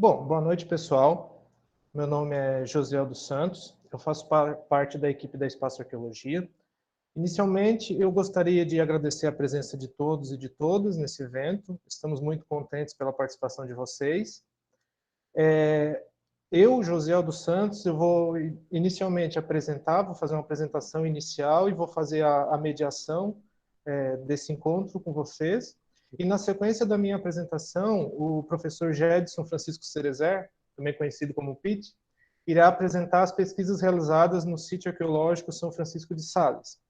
Bom, boa noite, pessoal. Meu nome é Josiel dos Santos, eu faço parte da equipe da Espaço Arqueologia. Inicialmente, eu gostaria de agradecer a presença de todos e de todas nesse evento. Estamos muito contentes pela participação de vocês. Eu, Josiel dos Santos, eu vou inicialmente apresentar, vou fazer uma apresentação inicial e vou fazer a mediação desse encontro com vocês. E na sequência da minha apresentação, o professor Gedson Francisco Cerezer, também conhecido como PIT, irá apresentar as pesquisas realizadas no sítio arqueológico São Francisco de Sales.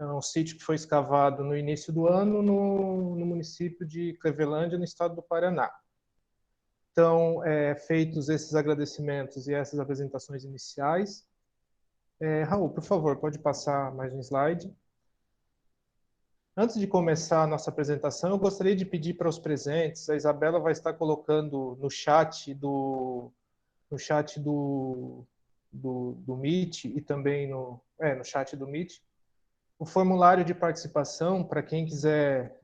É um sítio que foi escavado no início do ano no município de Clevelândia, no estado do Paraná. Então, feitos esses agradecimentos e essas apresentações iniciais, Raul, por favor, pode passar mais um slide. Antes de começar a nossa apresentação, eu gostaria de pedir para os presentes, a Isabela vai estar colocando no chat do Meet e também no chat do Meet, o formulário de participação, para quem quiser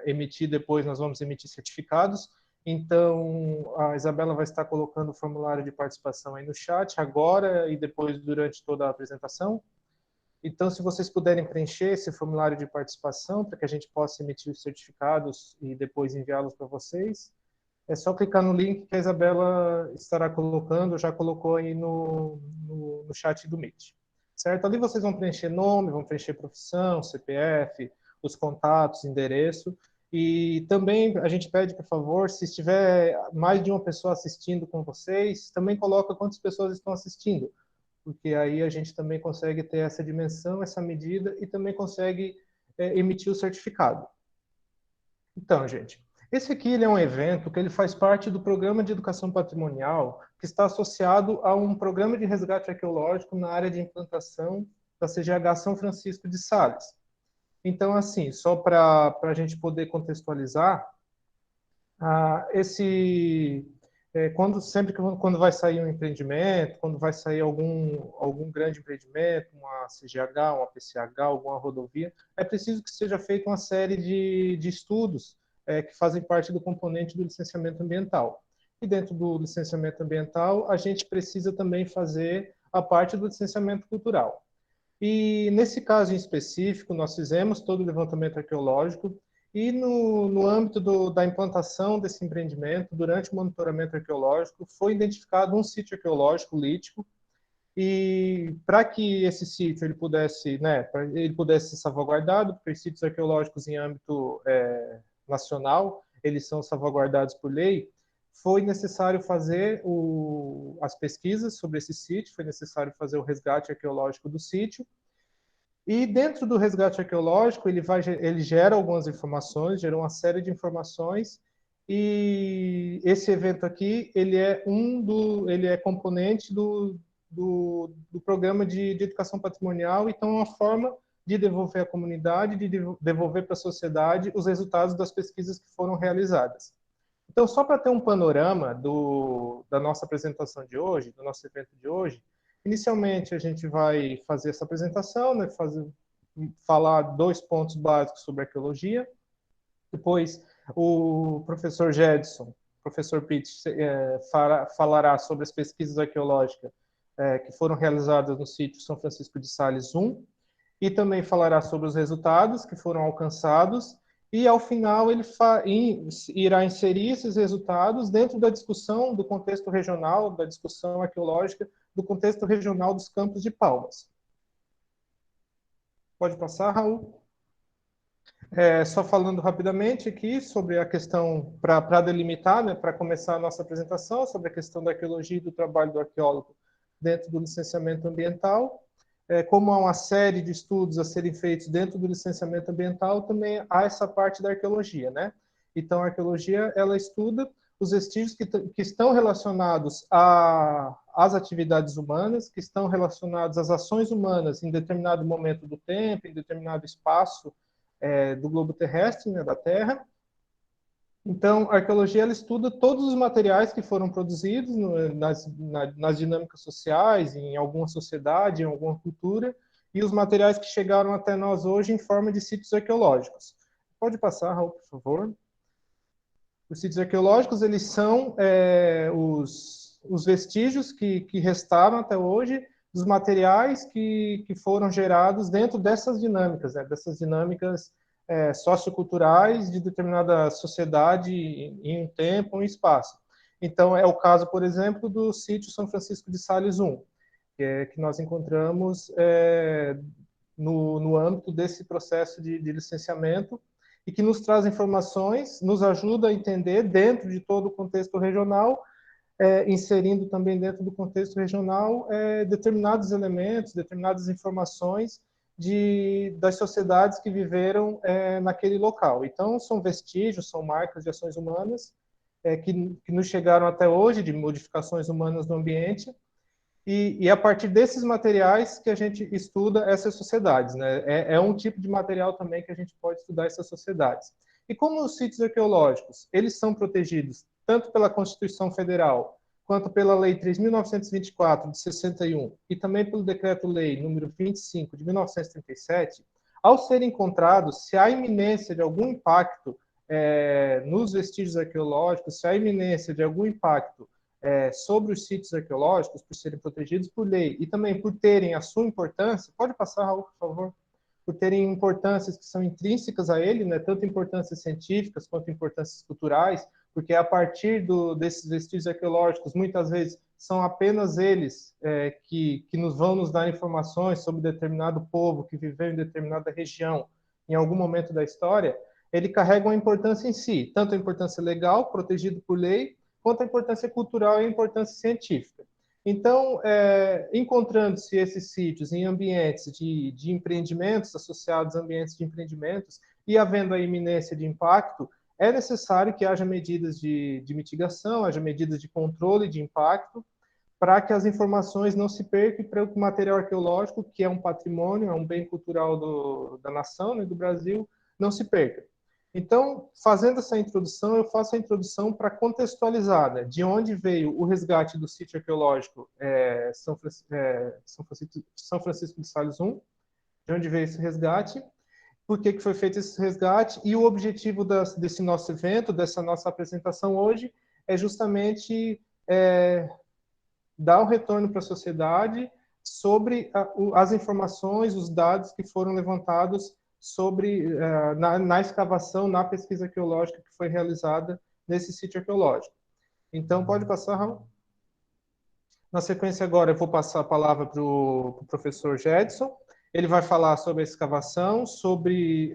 emitir depois, nós vamos emitir certificados. Então, a Isabela vai estar colocando o formulário de participação aí no chat, agora e depois durante toda a apresentação. Então, se vocês puderem preencher esse formulário de participação, para que a gente possa emitir os certificados e depois enviá-los para vocês, é só clicar no link que a Isabela estará colocando, já colocou aí no chat do Meet. Certo? Ali vocês vão preencher nome, vão preencher profissão, CPF, os contatos, endereço. E também a gente pede, por favor, se estiver mais de uma pessoa assistindo com vocês, também coloca quantas pessoas estão assistindo, porque aí a gente também consegue ter essa dimensão, essa medida e também consegue emitir o certificado. Então, gente, esse aqui ele é um evento que ele faz parte do Programa de Educação Patrimonial, que está associado a um programa de resgate arqueológico na área de implantação da CGH São Francisco de Sales. Então, assim, só para a gente poder contextualizar, quando vai sair um empreendimento, quando vai sair algum grande empreendimento, uma CGH, uma PCH, alguma rodovia, é preciso que seja feita uma série de estudos que fazem parte do componente do licenciamento ambiental. E dentro do licenciamento ambiental, a gente precisa também fazer a parte do licenciamento cultural. E nesse caso em específico, nós fizemos todo o levantamento arqueológico e no âmbito da implantação desse empreendimento, durante o monitoramento arqueológico, foi identificado um sítio arqueológico lítico e para que esse sítio ele pudesse ser salvaguardado, porque os sítios arqueológicos em âmbito nacional, eles são salvaguardados por lei, foi necessário fazer as pesquisas sobre esse sítio, foi necessário fazer o resgate arqueológico do sítio, e dentro do resgate arqueológico, ele gera algumas informações, gerou uma série de informações, e esse evento aqui, ele é componente do programa de educação patrimonial, então é uma forma de devolver à comunidade, de devolver para a sociedade os resultados das pesquisas que foram realizadas. Então, só para ter um panorama da nossa apresentação de hoje, do nosso evento de hoje, inicialmente a gente vai fazer essa apresentação, né, falar 2 pontos básicos sobre arqueologia. Depois, o professor Gedson, professor Pitt, falará sobre as pesquisas arqueológicas que foram realizadas no sítio São Francisco de Sales I, e também falará sobre os resultados que foram alcançados, e ao final ele irá inserir esses resultados dentro da discussão do contexto regional, da discussão arqueológica, do contexto regional dos Campos de Palmas. Pode passar, Raul? Só falando rapidamente aqui sobre a questão, para delimitar, né, para começar a nossa apresentação, sobre a questão da arqueologia e do trabalho do arqueólogo dentro do licenciamento ambiental. Como há uma série de estudos a serem feitos dentro do licenciamento ambiental, também há essa parte da arqueologia, né? Então, a arqueologia, ela estuda os vestígios que estão relacionados às atividades humanas, que estão relacionados às ações humanas em determinado momento do tempo, em determinado espaço do globo terrestre, né, da Terra. Então, a arqueologia ela estuda todos os materiais que foram produzidos nas dinâmicas sociais, em alguma sociedade, em alguma cultura, e os materiais que chegaram até nós hoje em forma de sítios arqueológicos. Pode passar, Raul, por favor. Os sítios arqueológicos, eles são os vestígios que restaram até hoje dos materiais que foram gerados dentro dessas dinâmicas, né? Dessas dinâmicas socioculturais de determinada sociedade em um tempo, um espaço. Então, é o caso, por exemplo, do sítio São Francisco de Sales I, que nós encontramos no âmbito desse processo de licenciamento e que nos traz informações, nos ajuda a entender dentro de todo o contexto regional, inserindo também dentro do contexto regional determinados elementos, determinadas informações das sociedades que viveram naquele local. Então, são vestígios, são marcas de ações humanas que nos chegaram até hoje, de modificações humanas no ambiente, e a partir desses materiais que a gente estuda essas sociedades, né? É um tipo de material também que a gente pode estudar essas sociedades. E como os sítios arqueológicos, eles são protegidos tanto pela Constituição Federal, quanto pela Lei 3.924, de 61, e também pelo Decreto-Lei número 25, de 1937, ao serem encontrados, se há iminência de algum impacto nos vestígios arqueológicos, se há iminência de algum impacto sobre os sítios arqueológicos, por serem protegidos por lei e também por terem a sua importância, pode passar, Raul, por favor, por terem importâncias que são intrínsecas a ele, né, tanto importâncias científicas quanto importâncias culturais, porque a partir desses vestígios arqueológicos, muitas vezes, são apenas eles que nos vão nos dar informações sobre determinado povo que viveu em determinada região em algum momento da história, ele carrega uma importância em si, tanto a importância legal, protegido por lei, quanto a importância cultural e a importância científica. Então, encontrando-se esses sítios em ambientes de empreendimentos, associados a ambientes de empreendimentos, e havendo a iminência de impacto, é necessário que haja medidas de mitigação, haja medidas de controle de impacto, para que as informações não se percam e para que o material arqueológico, que é um patrimônio, é um bem cultural da nação, né, do Brasil, não se perca. Então, fazendo essa introdução, eu faço a introdução para contextualizar, né, de onde veio o resgate do sítio arqueológico São Francisco de Sales I, de onde veio esse resgate, por que foi feito esse resgate, e o objetivo desse nosso evento, dessa nossa apresentação hoje, é justamente dar o retorno para a sociedade sobre as informações, os dados que foram levantados sobre na escavação, na pesquisa arqueológica que foi realizada nesse sítio arqueológico. Então, pode passar, Raul? Na sequência agora, eu vou passar a palavra para o professor Jedson. Ele vai falar sobre a escavação, sobre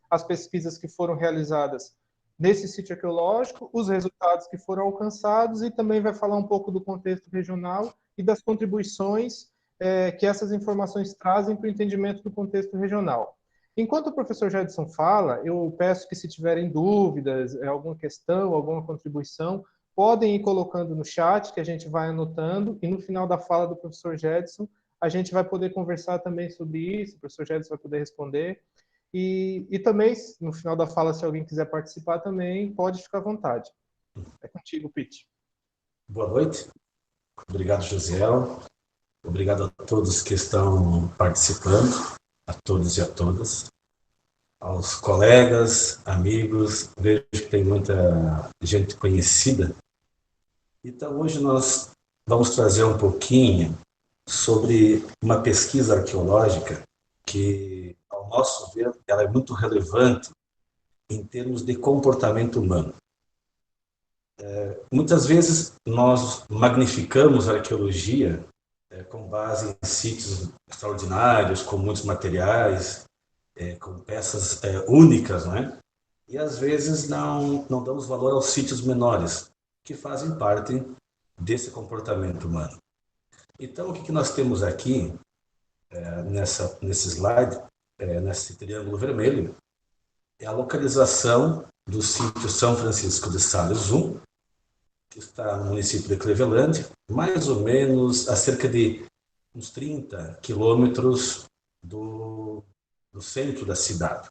as pesquisas que foram realizadas nesse sítio arqueológico, os resultados que foram alcançados e também vai falar um pouco do contexto regional e das contribuições que essas informações trazem para o entendimento do contexto regional. Enquanto o professor Jedson fala, eu peço que, se tiverem dúvidas, alguma questão, alguma contribuição, podem ir colocando no chat, que a gente vai anotando, e no final da fala do professor Jedson, a gente vai poder conversar também sobre isso, o professor Jedson vai poder responder. E também, no final da fala, se alguém quiser participar também, pode ficar à vontade. É contigo, Pete. Boa noite. Obrigado, Josiel. Obrigado a todos que estão participando, a todos e a todas. Aos colegas, amigos, vejo que tem muita gente conhecida. Então, hoje nós vamos trazer um pouquinho sobre uma pesquisa arqueológica que, ao nosso ver, ela é muito relevante em termos de comportamento humano. Muitas vezes nós magnificamos a arqueologia com base em sítios extraordinários, com muitos materiais, com peças únicas, né? E às vezes não damos valor aos sítios menores, que fazem parte desse comportamento humano. Então, o que nós temos aqui, nesse slide, nesse triângulo vermelho, é a localização do sítio São Francisco de Sales I, que está no município de Cleveland, mais ou menos a cerca de uns 30 quilômetros do centro da cidade.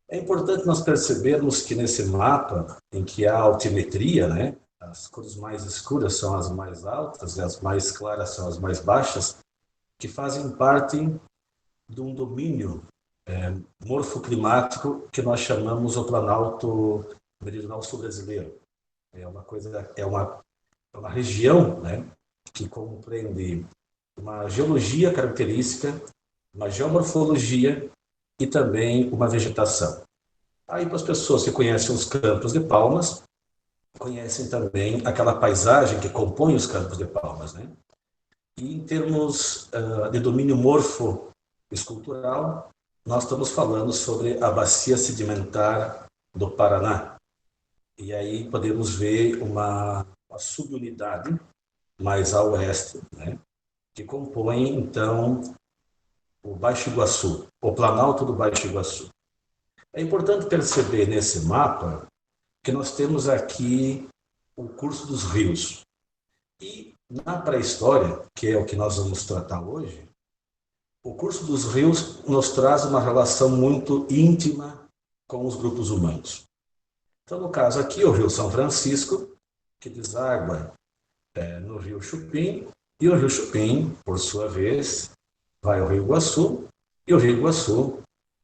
É importante nós percebermos que nesse mapa, em que há altimetria, né, as cores mais escuras são as mais altas e as mais claras são as mais baixas, que fazem parte de um domínio morfoclimático que nós chamamos o Planalto meridional sul brasileiro. É uma região, né, que compreende uma geologia característica, uma geomorfologia e também uma vegetação. Aí, para as pessoas que conhecem os Campos de Palmas, conhecem também aquela paisagem que compõe os Campos de Palmas, né? E em termos de domínio morfo-escultural, nós estamos falando sobre a bacia sedimentar do Paraná. E aí podemos ver uma subunidade mais a oeste, né, que compõe, então, o Baixo Iguaçu, o Planalto do Baixo Iguaçu. É importante perceber nesse mapa que nós temos aqui o curso dos rios. E na pré-história, que é o que nós vamos tratar hoje, o curso dos rios nos traz uma relação muito íntima com os grupos humanos. Então, no caso aqui, o Rio São Francisco, que deságua no Rio Chupim, e o Rio Chupim, por sua vez, vai ao Rio Iguaçu, e o Rio Iguaçu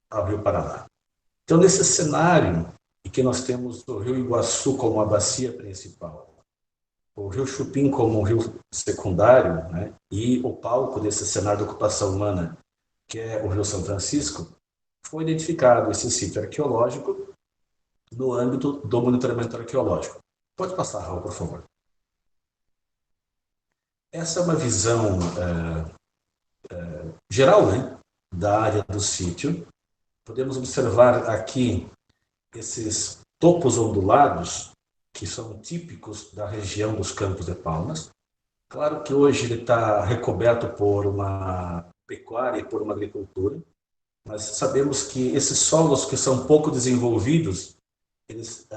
ao Rio Paraná. Então, nesse cenário em que nós temos o Rio Iguaçu como a bacia principal, o Rio Chupim como um rio secundário, né, e o palco desse cenário de ocupação humana, que é o Rio São Francisco, foi identificado esse sítio arqueológico no âmbito do monitoramento arqueológico. Pode passar, Raul, por favor. Essa é uma visão geral, né, da área do sítio. Podemos observar aqui esses topos ondulados que são típicos da região dos Campos de Palmas. Claro que hoje ele está recoberto por uma pecuária e por uma agricultura, mas sabemos que esses solos que são pouco desenvolvidos, eles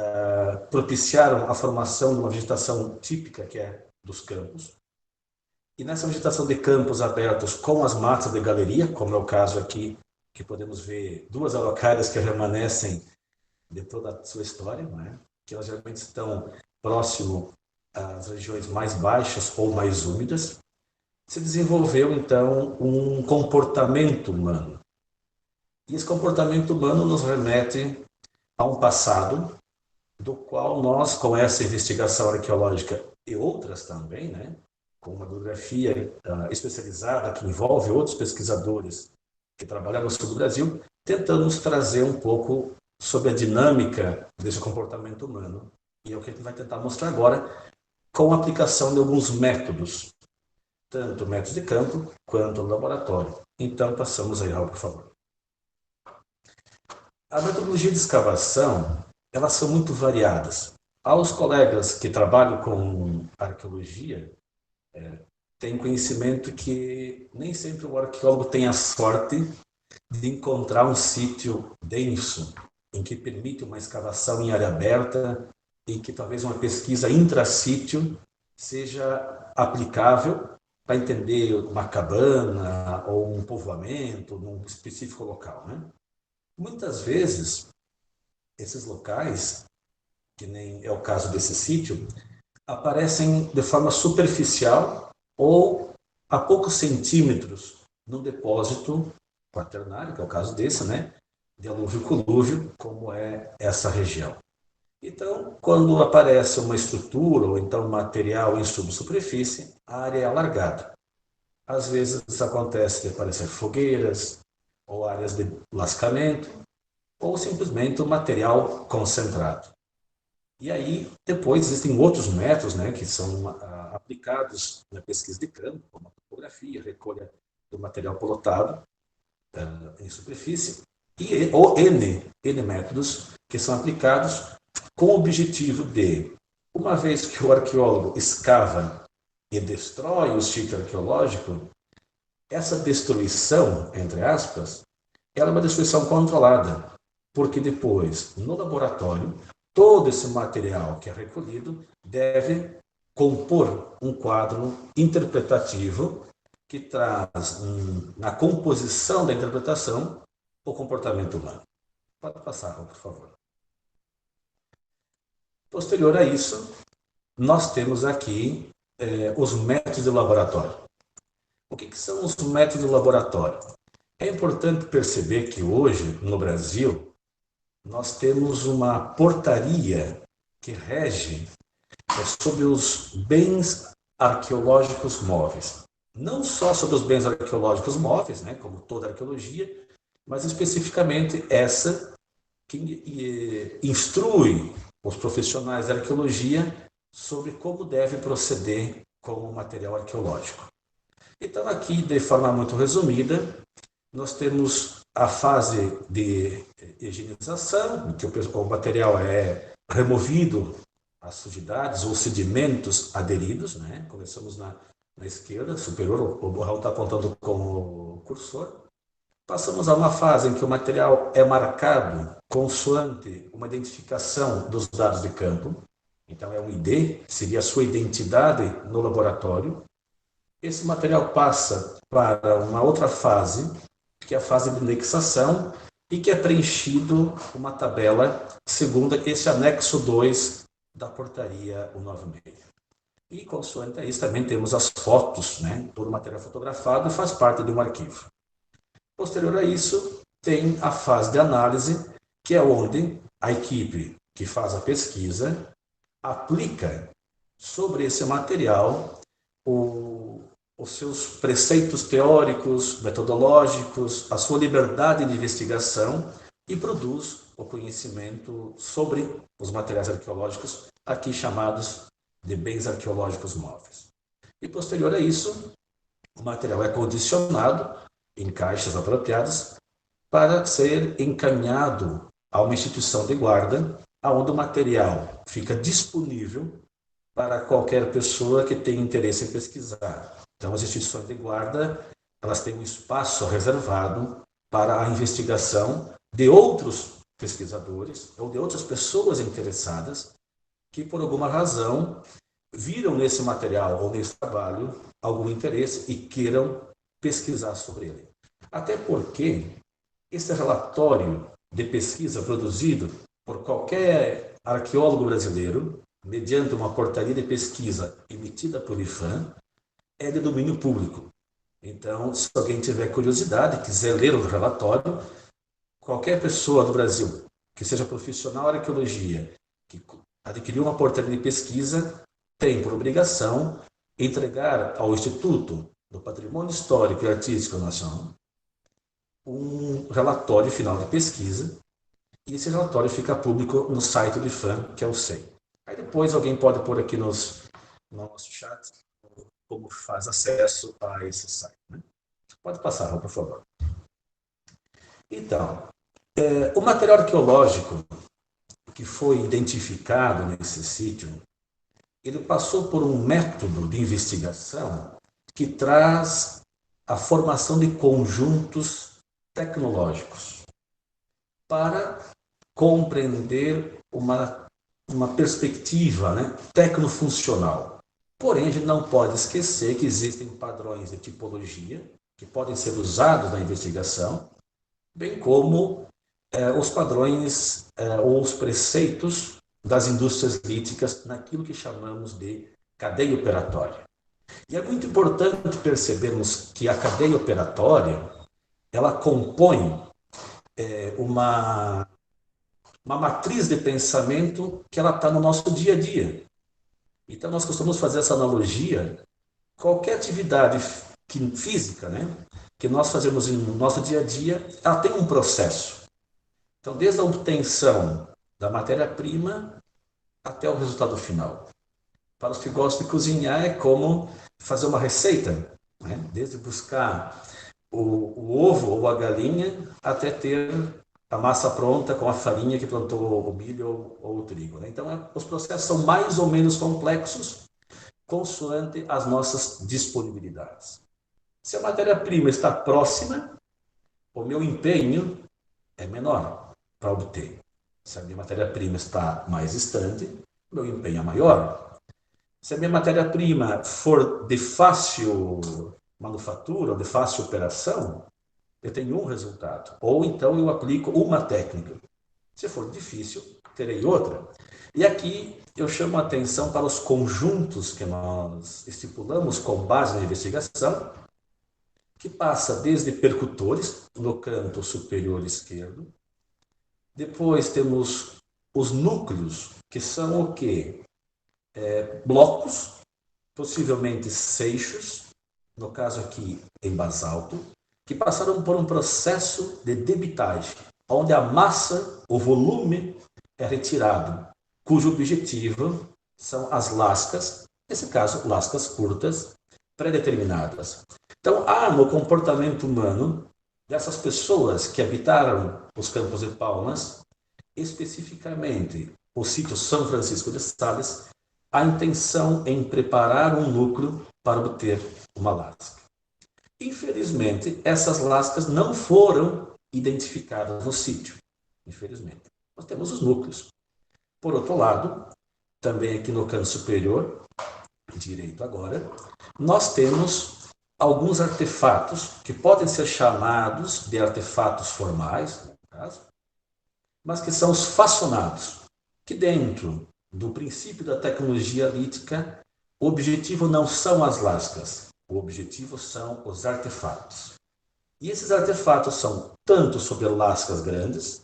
propiciaram a formação de uma vegetação típica que é dos campos. E nessa vegetação de campos abertos com as matas de galeria, como é o caso aqui, que podemos ver duas araucárias que remanescem de toda a sua história, né, que elas geralmente estão próximo às regiões mais baixas ou mais úmidas, se desenvolveu, então, um comportamento humano. E esse comportamento humano nos remete a um passado do qual nós, com essa investigação arqueológica e outras também, né, com uma bibliografia especializada que envolve outros pesquisadores que trabalham no sul do Brasil, tentamos trazer um pouco sobre a dinâmica desse comportamento humano. E é o que a gente vai tentar mostrar agora com a aplicação de alguns métodos, tanto métodos de campo quanto no laboratório. Então, passamos aí, Raul, por favor. A metodologia de escavação, elas são muito variadas. Aos colegas que trabalham com arqueologia, têm conhecimento que nem sempre o arqueólogo tem a sorte de encontrar um sítio denso, em que permite uma escavação em área aberta, em que talvez uma pesquisa intra-sítio seja aplicável para entender uma cabana ou um povoamento num específico local, né? Muitas vezes, esses locais, que nem é o caso desse sítio, aparecem de forma superficial ou a poucos centímetros no depósito quaternário, que é o caso desse, né, de alúvio-colúvio, como é essa região. Então, quando aparece uma estrutura ou então material em subsuperfície, a área é alargada. Às vezes isso acontece de aparecer fogueiras ou áreas de lascamento ou simplesmente o material concentrado. E aí, depois, existem outros métodos, né, que são aplicados na pesquisa de campo, como a topografia, recolha do material plotado em superfície, ou N métodos que são aplicados com o objetivo de, uma vez que o arqueólogo escava e destrói o sítio arqueológico, essa destruição, entre aspas, ela é uma destruição controlada, porque depois, no laboratório, todo esse material que é recolhido deve compor um quadro interpretativo que traz, na composição da interpretação, o comportamento humano. Pode passar, por favor. Posterior a isso, nós temos aqui os métodos de laboratório. O que são os métodos de laboratório? É importante perceber que hoje, no Brasil, nós temos uma portaria que rege sobre os bens arqueológicos móveis. Não só sobre os bens arqueológicos móveis, né, como toda arqueologia, mas especificamente essa que instrui os profissionais da arqueologia sobre como deve proceder com o material arqueológico. Então, aqui, de forma muito resumida, nós temos a fase de higienização, que o material é removido as sujidades ou sedimentos aderidos, né? Começamos na esquerda superior, o Raul está apontando com o cursor. Passamos a uma fase em que o material é marcado consoante uma identificação dos dados de campo. Então, é um ID, seria a sua identidade no laboratório. Esse material passa para uma outra fase, que é a fase de indexação, e que é preenchido uma tabela segundo esse anexo 2 da portaria 196. E, consoante a isso, também temos as fotos, né? Todo o material fotografado faz parte de um arquivo. Posterior a isso, tem a fase de análise, que é onde a equipe que faz a pesquisa aplica sobre esse material os seus preceitos teóricos, metodológicos, a sua liberdade de investigação e produz o conhecimento sobre os materiais arqueológicos, aqui chamados de bens arqueológicos móveis. E, posterior a isso, o material é condicionado em caixas apropriadas para ser encaminhado a uma instituição de guarda, onde o material fica disponível para qualquer pessoa que tenha interesse em pesquisar. Então, as instituições de guarda, elas têm um espaço reservado para a investigação de outros pesquisadores ou de outras pessoas interessadas que, por alguma razão, viram nesse material ou nesse trabalho algum interesse e queiram pesquisar sobre ele. Até porque esse relatório de pesquisa produzido por qualquer arqueólogo brasileiro, mediante uma portaria de pesquisa emitida pelo IPHAN, é de domínio público. Então, se alguém tiver curiosidade, quiser ler o relatório, qualquer pessoa do Brasil que seja profissional de arqueologia, que adquiriu uma portaria de pesquisa, tem por obrigação entregar ao Instituto do Patrimônio Histórico e Artístico Nacional um relatório final de pesquisa, e esse relatório fica público no site do IPHAN, que é o SEI. Aí depois alguém pode pôr aqui no nosso chat como faz acesso a esse site. Né? Pode passar, por favor. Então, o material arqueológico que foi identificado nesse sítio, ele passou por um método de investigação que traz a formação de conjuntos tecnológicos para compreender uma perspectiva, né, tecnofuncional. Porém, a gente não pode esquecer que existem padrões de tipologia que podem ser usados na investigação, bem como os padrões ou os preceitos das indústrias líticas naquilo que chamamos de cadeia operatória. E é muito importante percebermos que a cadeia operatória, ela compõe uma matriz de pensamento que ela está no nosso dia a dia. Então, nós costumamos fazer essa analogia. Qualquer atividade física, né, que nós fazemos no nosso dia a dia, ela tem um processo. Então, desde a obtenção da matéria-prima até o resultado final. Para os que gostam de cozinhar, é como fazer uma receita, né? Desde buscar o ovo ou a galinha até ter a massa pronta com a farinha que plantou o milho ou o trigo. Né? Então, os processos são mais ou menos complexos, consoante as nossas disponibilidades. Se a matéria-prima está próxima, o meu empenho é menor para obter. Se a minha matéria-prima está mais distante, o meu empenho é maior. Se a minha matéria-prima for de fácil manufatura, ou de fácil operação, eu tenho um resultado. Ou então eu aplico uma técnica. Se for difícil, terei outra. E aqui eu chamo a atenção para os conjuntos que nós estipulamos com base na investigação, que passa desde percutores, no canto superior esquerdo, Depois temos os núcleos, que são o quê? Blocos, possivelmente seixos, no caso aqui em basalto, que passaram por um processo de debitagem, onde a massa, o volume é retirado, cujo objetivo são as lascas, nesse caso, lascas curtas, pré-determinadas. Então, há no comportamento humano dessas pessoas que habitaram os Campos de Palmas, especificamente o sítio São Francisco de Sales, a intenção em preparar um núcleo para obter uma lasca. Infelizmente, essas lascas não foram identificadas no sítio. Infelizmente. Nós temos os núcleos. Por outro lado, também aqui no canto superior, direito agora, nós temos alguns artefatos que podem ser chamados de artefatos formais, no caso, mas que são os façonados, que dentro do princípio da tecnologia lítica, o objetivo não são as lascas, o objetivo são os artefatos. E esses artefatos são tanto sobre lascas grandes,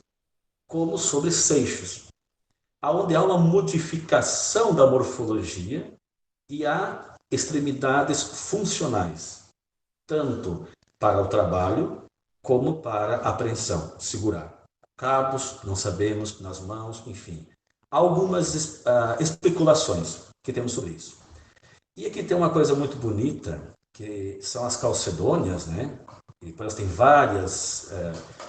como sobre seixos, onde há uma modificação da morfologia e há extremidades funcionais, tanto para o trabalho como para a apreensão, segurar. Cabos, não sabemos, nas mãos, enfim. Algumas especulações que temos sobre isso. E aqui tem uma coisa muito bonita, que são as calcedônias, né? E elas têm várias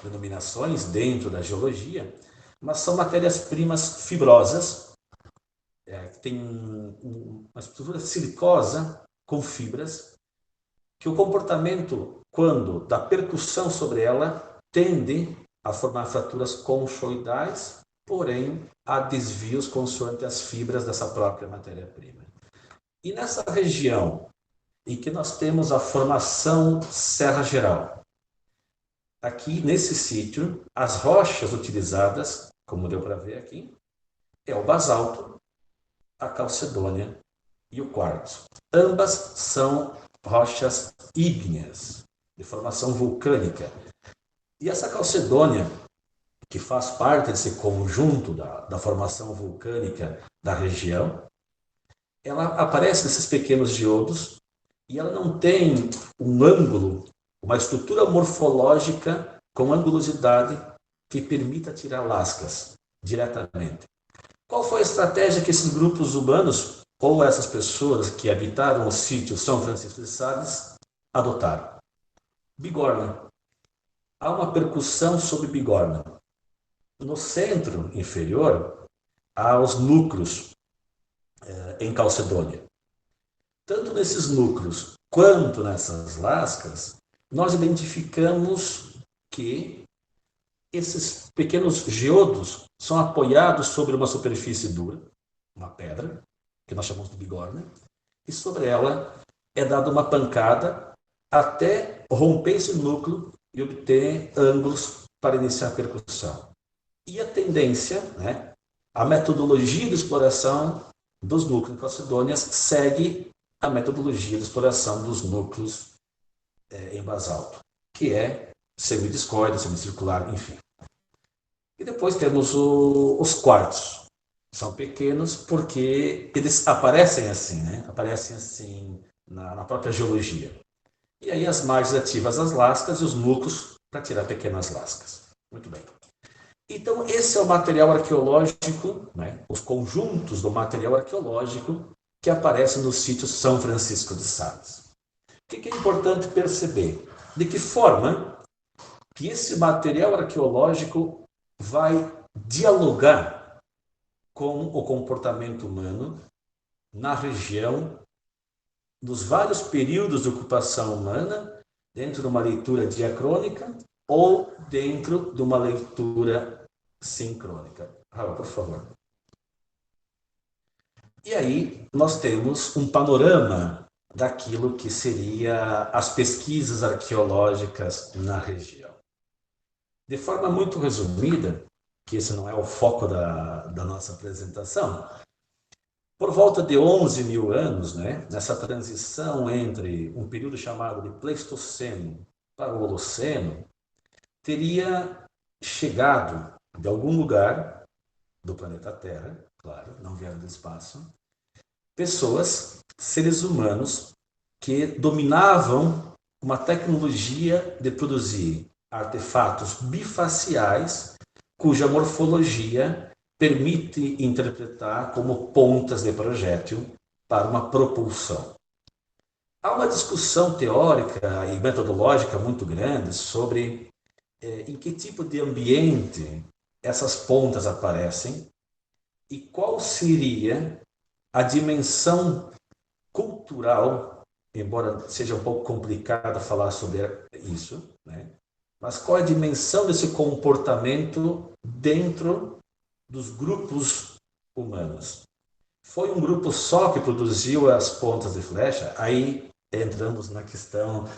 denominações dentro da geologia, mas são matérias-primas fibrosas, que tem uma estrutura silicosa com fibras, que o comportamento, quando da percussão sobre ela, tende a formar fraturas conchoidais, porém há desvios consoante as fibras dessa própria matéria-prima. E nessa região em que nós temos a formação Serra Geral, aqui nesse sítio, as rochas utilizadas, como deu para ver aqui, é o basalto, a calcedônia e o quartzo. Ambas são rochas ígneas, de formação vulcânica. E essa calcedônia, que faz parte desse conjunto da formação vulcânica da região, ela aparece nesses pequenos geodos e ela não tem um ângulo, uma estrutura morfológica com angulosidade que permita tirar lascas diretamente. Qual foi a estratégia que esses grupos humanos, ou essas pessoas que habitaram o sítio São Francisco de Sales, adotaram? Bigorna. Há uma percussão sobre bigorna. No centro inferior, há os núcleos em calcedônia. Tanto nesses núcleos quanto nessas lascas, nós identificamos que esses pequenos geodos são apoiados sobre uma superfície dura, uma pedra, que nós chamamos de bigorna, e sobre ela é dada uma pancada até romper esse núcleo e obter ângulos para iniciar a percussão. E a tendência, né, a metodologia de exploração dos núcleos calcedônias segue a metodologia de exploração dos núcleos em basalto, que é semidiscoide, semicircular, enfim. E depois temos os quartos. São pequenos porque eles aparecem assim, né? Aparecem assim na própria geologia. E aí as margens ativas às lascas e os núcleos para tirar pequenas lascas. Muito bem. Então, esse é o material arqueológico, né? Os conjuntos do material arqueológico que aparecem no sítio São Francisco de Sales. O que é importante perceber? De que forma que esse material arqueológico vai dialogar com o comportamento humano na região dos vários períodos de ocupação humana, dentro de uma leitura diacrônica ou dentro de uma leitura sincrônica. Raul, por favor. E aí nós temos um panorama daquilo que seria as pesquisas arqueológicas na região. De forma muito resumida, que esse não é o foco da nossa apresentação, por volta de 11 mil anos, né, nessa transição entre um período chamado de Pleistoceno para o Holoceno, teria chegado de algum lugar do planeta Terra, claro, não vieram do espaço, pessoas, seres humanos, que dominavam uma tecnologia de produzir artefatos bifaciais, cuja morfologia permite interpretar como pontas de projétil para uma propulsão. Há uma discussão teórica e metodológica muito grande sobre em que tipo de ambiente essas pontas aparecem e qual seria a dimensão cultural, embora seja um pouco complicado falar sobre isso, né? Mas qual é a dimensão desse comportamento dentro dos grupos humanos? Foi um grupo só que produziu as pontas de flecha? Aí entramos na questão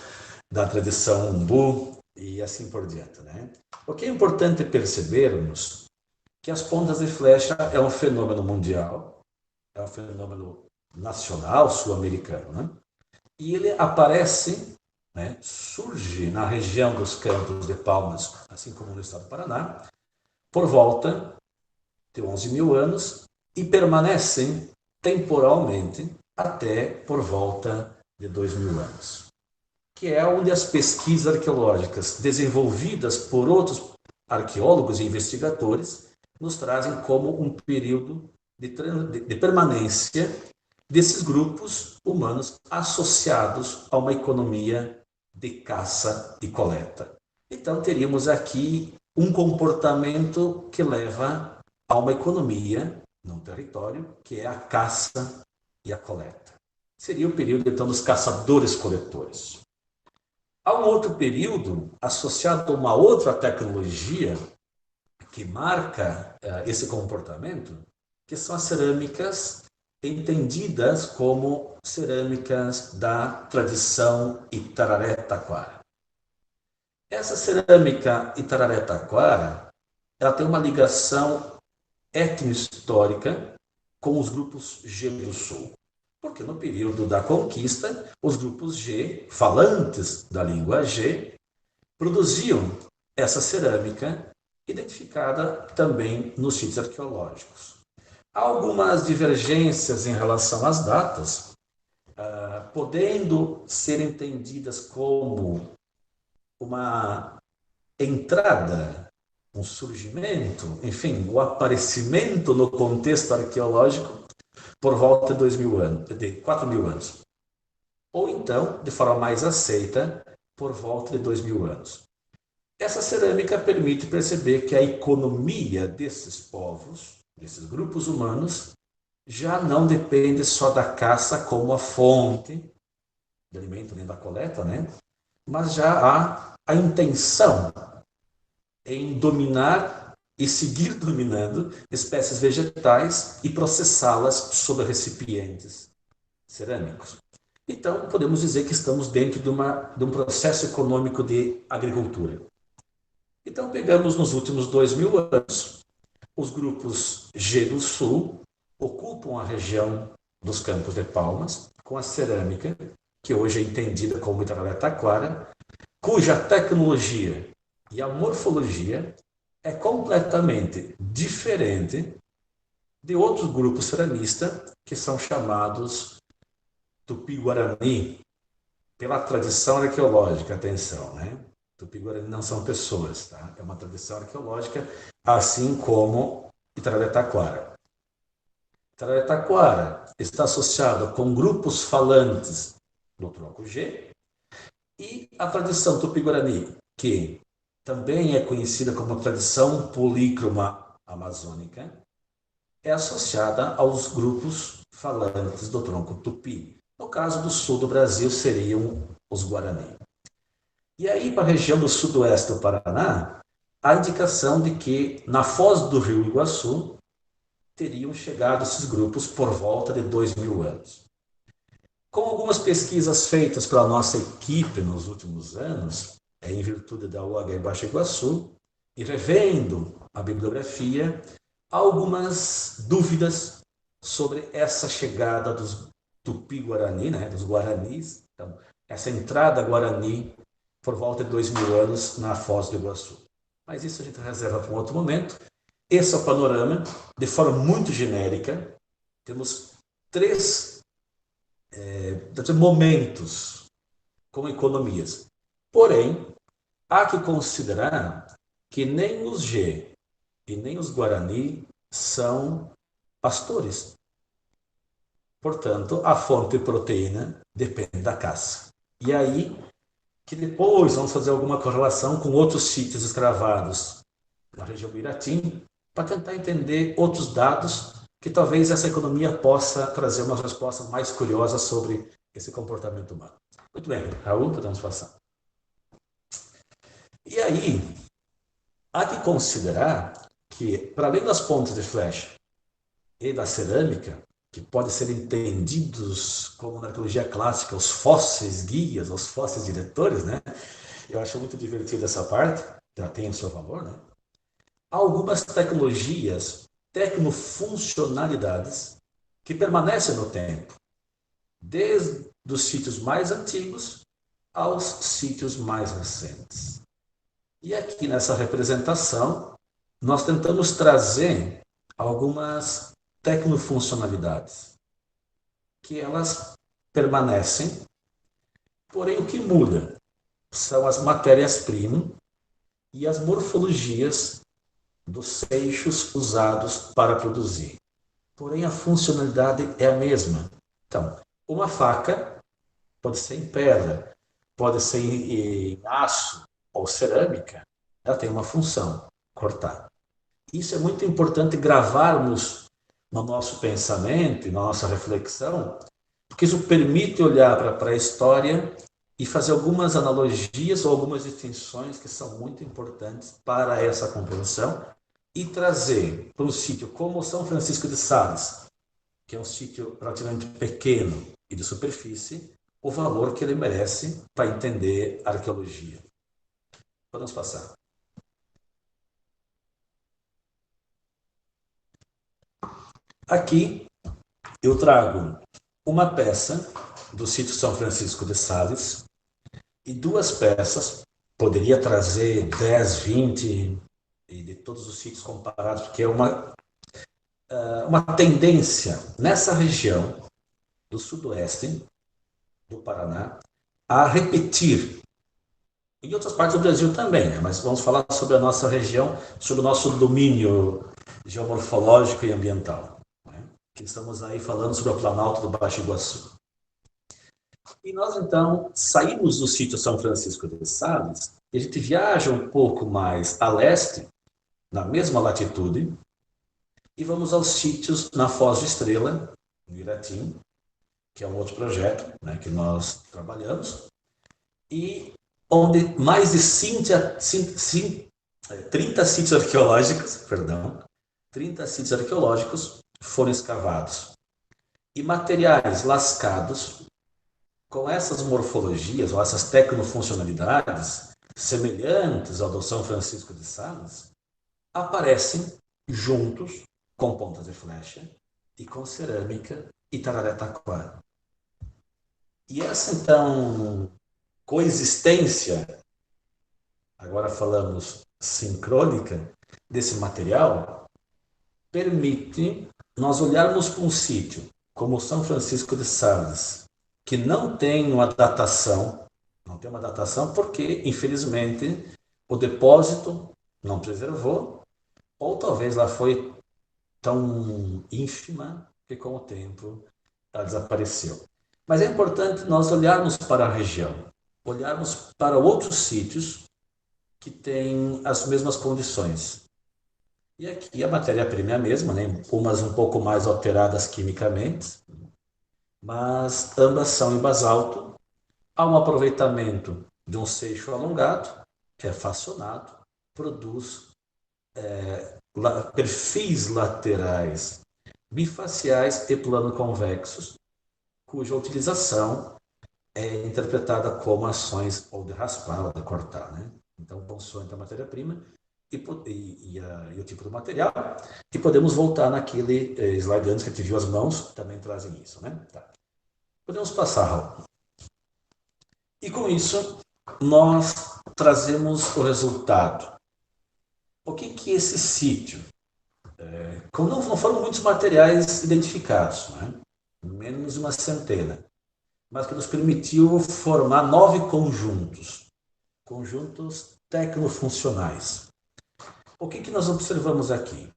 da tradição umbu e assim por diante, né? O que é importante percebermos que as pontas de flecha é um fenômeno mundial, é um fenômeno nacional sul-americano, né? E ele aparece, né, surge na região dos Campos de Palmas, assim como no estado do Paraná, por volta de 11 mil anos e permanecem temporalmente até por volta de 2 mil anos, que é onde as pesquisas arqueológicas desenvolvidas por outros arqueólogos e investigadores nos trazem como um período de permanência desses grupos humanos associados a uma economia de caça e coleta. Então, teríamos aqui um comportamento que leva a uma economia num território, que é a caça e a coleta. Seria o período, então, dos caçadores-coletores. Há um outro período associado a uma outra tecnologia que marca esse comportamento, que são as cerâmicas entendidas como cerâmicas da tradição Itararé-Taquara. Essa cerâmica Itararé-Taquara, ela tem uma ligação etno-histórica com os grupos G do Sul. Porque no período da conquista, os grupos G, falantes da língua G, produziam essa cerâmica identificada também nos sítios arqueológicos. Há algumas divergências em relação às datas, podendo ser entendidas como uma entrada, um surgimento, enfim, o aparecimento no contexto arqueológico por volta de 2.000 anos, de 4.000 anos. Ou então, de forma mais aceita, por volta de 2.000 anos. Essa cerâmica permite perceber que a economia desses povos, desses grupos humanos, já não depende só da caça como a fonte de alimento, nem da coleta, né? Mas já há a intenção em dominar e seguir dominando espécies vegetais e processá-las sob recipientes cerâmicos. Então, podemos dizer que estamos dentro de um processo econômico de agricultura. Então, pegamos nos últimos 2.000 anos, os grupos G do Sul ocupam a região dos Campos de Palmas com a cerâmica, que hoje é entendida como Itararé-Taquara, cuja tecnologia e a morfologia é completamente diferente de outros grupos ceramistas que são chamados Tupi-Guarani, pela tradição arqueológica, atenção, né? Tupi-Guarani não são pessoas, tá? É uma tradição arqueológica, assim como Itararé-Taquara. Itararé-Taquara está associado com grupos falantes do tronco G e a tradição Tupi-Guarani, que também é conhecida como tradição polícroma amazônica, é associada aos grupos falantes do tronco Tupi. No caso do sul do Brasil, seriam os Guarani. E aí, para a região do sudoeste do Paraná, há indicação de que, na foz do rio Iguaçu, teriam chegado esses grupos por volta de 2.000 anos. Com algumas pesquisas feitas pela nossa equipe nos últimos anos, em virtude da UH Baixo Iguaçu, e revendo a bibliografia, há algumas dúvidas sobre essa chegada dos Tupi-Guarani, né, dos Guaranis, então, essa entrada Guarani por volta de 2.000 anos na Foz do Iguaçu. Mas isso a gente reserva para um outro momento. Esse é o panorama, de forma muito genérica. Temos três momentos com economias. Porém, há que considerar que nem os G e nem os Guarani são pastores. Portanto, a fonte de proteína depende da caça. E aí que depois vamos fazer alguma correlação com outros sítios escravados na região do Iratim, para tentar entender outros dados que talvez essa economia possa trazer uma resposta mais curiosa sobre esse comportamento humano. Muito bem, Raul, podemos passar. E aí, há que considerar que, para além das pontas de flecha e da cerâmica, que podem ser entendidos como na arqueologia clássica os fósseis guias, os fósseis diretores, né? Eu acho muito divertido essa parte, já tem o seu valor, né? Há algumas tecnologias, tecnofuncionalidades, que permanecem no tempo, desde os sítios mais antigos aos sítios mais recentes. E aqui nessa representação, nós tentamos trazer algumas tecnofuncionalidades, que elas permanecem, porém o que muda são as matérias-primas e as morfologias dos seixos usados para produzir. Porém, a funcionalidade é a mesma. Então, uma faca pode ser em pedra, pode ser em aço ou cerâmica, ela tem uma função, cortar. Isso é muito importante gravarmos no nosso pensamento e na nossa reflexão, porque isso permite olhar para a história e fazer algumas analogias ou algumas distinções que são muito importantes para essa compreensão e trazer para um sítio como São Francisco de Sales, que é um sítio relativamente pequeno e de superfície, o valor que ele merece para entender a arqueologia. Podemos passar. Aqui eu trago uma peça do sítio São Francisco de Sales e duas peças, poderia trazer 10, 20 de todos os sítios comparados, porque é uma tendência nessa região do sudoeste do Paraná a repetir, em outras partes do Brasil também, né? Mas vamos falar sobre a nossa região, sobre o nosso domínio geomorfológico e ambiental, né? Que estamos aí falando sobre o Planalto do Baixo Iguaçu. E nós, então, saímos do sítio São Francisco de Sales e a gente viaja um pouco mais a leste, na mesma latitude, e vamos aos sítios na Foz de Estrela, no Iratim, que é um outro projeto, né, que nós trabalhamos, e onde mais de 30 sítios arqueológicos, 30 sítios arqueológicos foram escavados. E materiais lascados com essas morfologias, ou essas tecnofuncionalidades, semelhantes ao do São Francisco de Sales, aparecem juntos com pontas de flecha e com cerâmica e tararé-taquara. E essa, então, coexistência, agora falamos sincrônica, desse material, permite nós olharmos para um sítio como São Francisco de Sales, que não tem uma datação porque, infelizmente, o depósito não preservou, ou talvez lá foi tão ínfima que com o tempo ela desapareceu. Mas é importante nós olharmos para a região, olharmos para outros sítios que têm as mesmas condições. E aqui a matéria-prima é a mesma, né? Umas um pouco mais alteradas quimicamente, mas ambas são em basalto. Há um aproveitamento de um seixo alongado, que é facionado, produz perfis laterais bifaciais e plano-convexos, cuja utilização é interpretada como ações ou de raspar ou de cortar, né? Então, consoante a matéria-prima e o tipo do material, e podemos voltar naquele slide antes que a gente viu as mãos, também trazem isso, né? Tá. Podemos passar, Raul. E com isso, nós trazemos o resultado. O que esse sítio Como não foram muitos materiais identificados, né? Menos de uma centena, mas que nos permitiu formar 9 conjuntos tecnofuncionais. O que nós observamos aqui?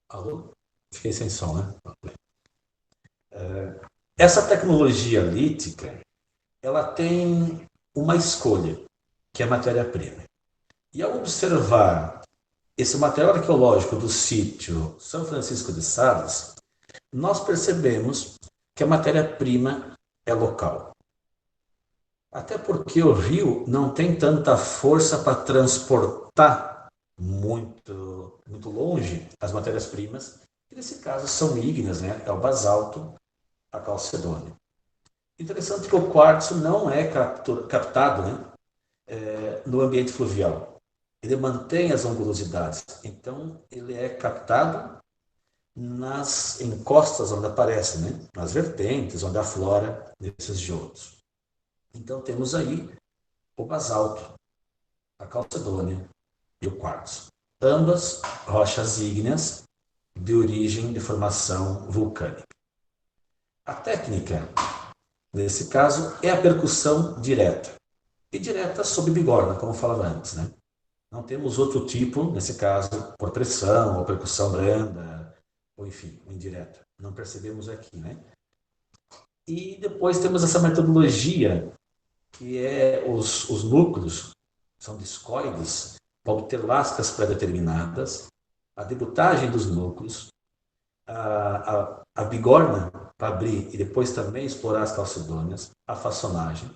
Alô? Fiquei sem som, né? Essa tecnologia lítica, ela tem uma escolha, que é a matéria-prima. E ao observar esse material arqueológico do sítio São Francisco de Sales, nós percebemos que a matéria-prima é local. Até porque o rio não tem tanta força para transportar muito longe as matérias-primas, que nesse caso são ígneas, né? É o basalto, a calcedônia. Interessante que o quartzo não é captado, né? No ambiente fluvial. Ele mantém as angulosidades, então ele é captado nas encostas onde aparece, né? Nas vertentes, onde aflora nesses geodos. Então temos aí o basalto, a calcedônia e o quartzo. Ambas rochas ígneas de origem de formação vulcânica. A técnica, nesse caso, é a percussão direta. E direta sob bigorna, como eu falava antes, né? Não temos outro tipo, nesse caso, por pressão ou percussão branda, ou enfim, indireta. Não percebemos aqui, né? E depois temos essa metodologia, que é os núcleos, são discoides, para obter lascas pré-determinadas, a debutagem dos núcleos, a bigorna para abrir e depois também explorar as calcedônias, a façonagem.